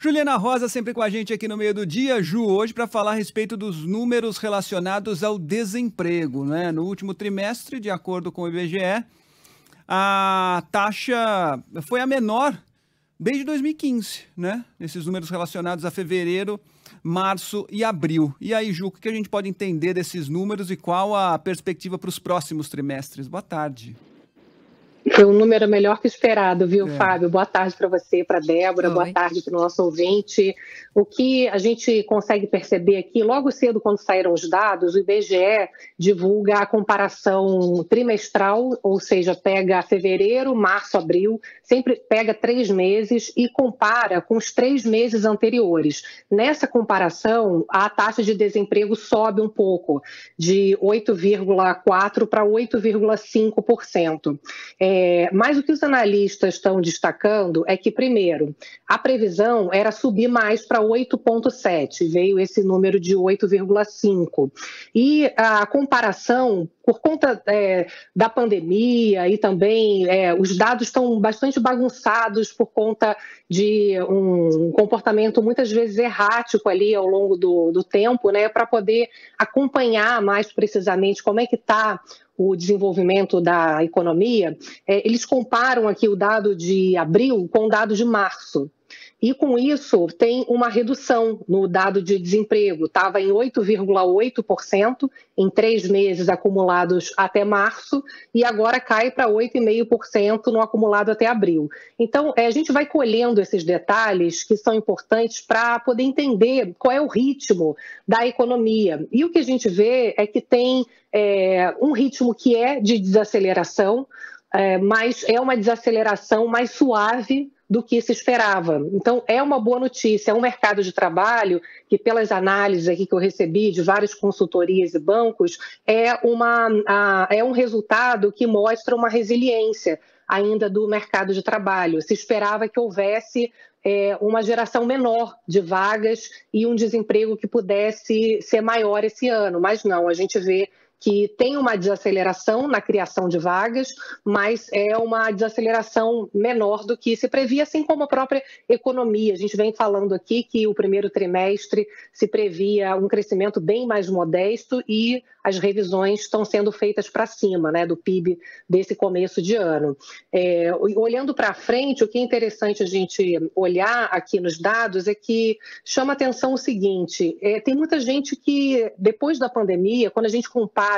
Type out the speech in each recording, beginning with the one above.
Juliana Rosa sempre com a gente aqui no meio do dia. Ju, hoje para falar a respeito dos números relacionados ao desemprego, né? No último trimestre, de acordo com o IBGE, a taxa foi a menor desde 2015, né? Esses números relacionados a fevereiro, março e abril. E aí, Ju, o que a gente pode entender desses números e qual a perspectiva para os próximos trimestres? Boa tarde. Foi um número melhor que esperado, viu, Fábio? Boa tarde para você, para a Débora, boa tarde para o nosso ouvinte. O que a gente consegue perceber aqui, logo cedo quando saíram os dados, o IBGE divulga a comparação trimestral, ou seja, pega fevereiro, março, abril, sempre pega 3 meses e compara com os 3 meses anteriores. Nessa comparação, a taxa de desemprego sobe um pouco, de 8,4% para 8,5%. Mas o que os analistas estão destacando é que, primeiro, a previsão era subir mais para 8,7%, veio esse número de 8,5%. E a comparação, por conta da pandemia e também os dados estão bastante bagunçados por conta de um comportamento muitas vezes errático ali ao longo do tempo, né, para poder acompanhar mais precisamente como é que está o desenvolvimento da economia. Eles comparam aqui o dado de abril com o dado de março. E com isso tem uma redução no dado de desemprego. Estava em 8,8% em 3 meses acumulados até março e agora cai para 8,5% no acumulado até abril. Então, a gente vai colhendo esses detalhes que são importantes para poder entender qual é o ritmo da economia. E o que a gente vê é que tem um ritmo que é de desaceleração, mas é uma desaceleração mais suave do que se esperava. Então, é uma boa notícia, é um mercado de trabalho que, pelas análises aqui que eu recebi de várias consultorias e bancos, é um resultado que mostra uma resiliência ainda do mercado de trabalho. Se esperava que houvesse uma geração menor de vagas e um desemprego que pudesse ser maior esse ano, mas não, a gente vê que tem uma desaceleração na criação de vagas, mas é uma desaceleração menor do que se previa, assim como a própria economia. A gente vem falando aqui que o primeiro trimestre se previa um crescimento bem mais modesto e as revisões estão sendo feitas para cima, né, do PIB desse começo de ano. Olhando para frente, o que é interessante a gente olhar aqui nos dados é que chama atenção o seguinte, tem muita gente que, depois da pandemia, quando a gente compara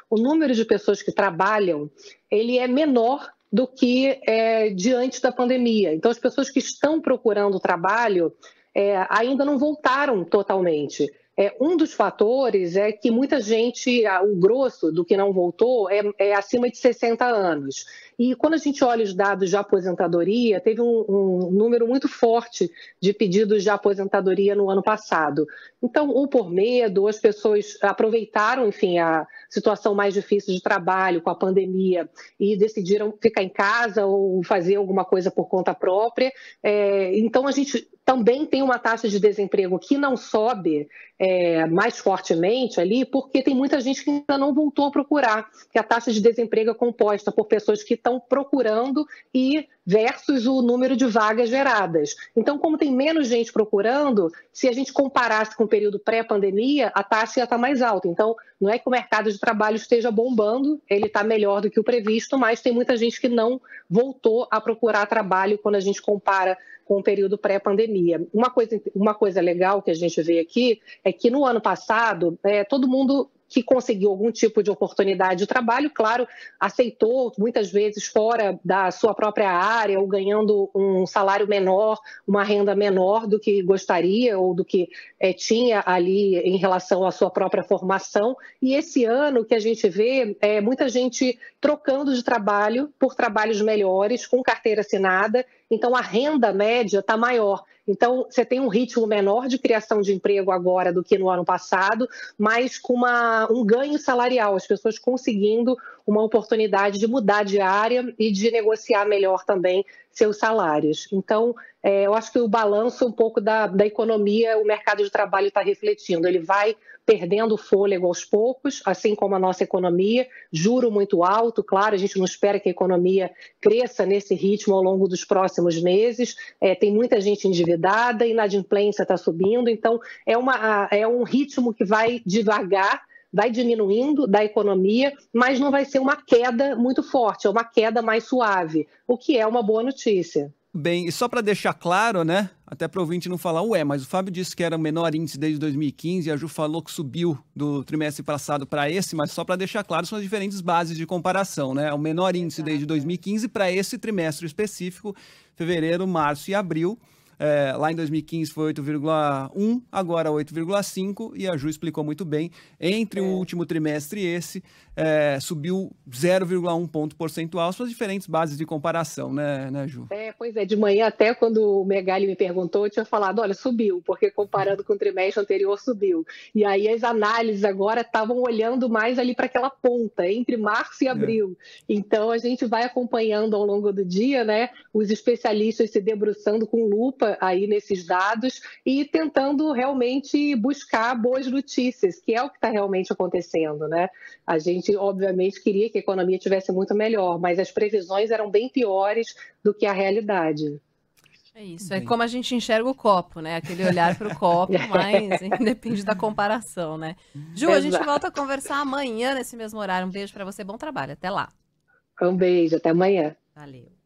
o número de pessoas que trabalham, ele é menor do que de antes da pandemia. Então, as pessoas que estão procurando trabalho ainda não voltaram totalmente. Um dos fatores é que muita gente, o grosso do que não voltou é acima de 60 anos. E quando a gente olha os dados de aposentadoria, teve um número muito forte de pedidos de aposentadoria no ano passado. Então, ou por medo, ou as pessoas aproveitaram, enfim, a situação mais difícil de trabalho com a pandemia e decidiram ficar em casa ou fazer alguma coisa por conta própria. Então, a gente também tem uma taxa de desemprego que não sobe mais fortemente ali, porque tem muita gente que ainda não voltou a procurar, que a taxa de desemprego é composta por pessoas que estão procurando e versus o número de vagas geradas. Então, como tem menos gente procurando, se a gente comparasse com o período pré-pandemia, a taxa ia estar mais alta. Então, não é que o mercado de trabalho esteja bombando, ele está melhor do que o previsto, mas tem muita gente que não voltou a procurar trabalho quando a gente compara com o período pré-pandemia. Uma coisa legal que a gente vê aqui é que no ano passado, todo mundo que conseguiu algum tipo de oportunidade de trabalho, claro, aceitou muitas vezes fora da sua própria área ou ganhando um salário menor, uma renda menor do que gostaria ou do que tinha ali em relação à sua própria formação. E esse ano o que a gente vê é muita gente trocando de trabalho por trabalhos melhores, com carteira assinada, então a renda média está maior. Então, você tem um ritmo menor de criação de emprego agora do que no ano passado, mas com um ganho salarial, as pessoas conseguindo uma oportunidade de mudar de área e de negociar melhor também seus salários. Então, eu acho que o balanço um pouco da economia, o mercado de trabalho está refletindo. Ele vai perdendo fôlego aos poucos, assim como a nossa economia, juro muito alto, claro, a gente não espera que a economia cresça nesse ritmo ao longo dos próximos meses, tem muita gente endividada, a inadimplência está subindo, então é um ritmo que vai devagar, vai diminuindo da economia, mas não vai ser uma queda muito forte, é uma queda mais suave, o que é uma boa notícia. Bem, e só para deixar claro, né? Até para o ouvinte não falar, mas o Fábio disse que era o menor índice desde 2015, e a Ju falou que subiu do trimestre passado para esse, mas só para deixar claro, são as diferentes bases de comparação, né? O menor índice desde 2015 para esse trimestre específico, fevereiro, março e abril. Lá em 2015 foi 8,1, agora 8,5, e a Ju explicou muito bem. Entre o último trimestre e esse, subiu 0,1 ponto percentual, são as diferentes bases de comparação, né, Ju? Pois é, de manhã até quando o Megali me perguntou, eu tinha falado, olha, subiu, porque comparando com o trimestre anterior, subiu. E aí as análises agora estavam olhando mais ali para aquela ponta, entre março e abril. Então a gente vai acompanhando ao longo do dia, né, os especialistas se debruçando com lupa aí nesses dados e tentando realmente buscar boas notícias, que é o que está realmente acontecendo, né? A gente, obviamente, queria que a economia tivesse muito melhor, mas as previsões eram bem piores do que a realidade. É isso, é como a gente enxerga o copo, né? Aquele olhar para o copo, mas depende da comparação, né? Ju, a gente volta a conversar amanhã nesse mesmo horário. Um beijo para você, bom trabalho, até lá. Um beijo, até amanhã. Valeu.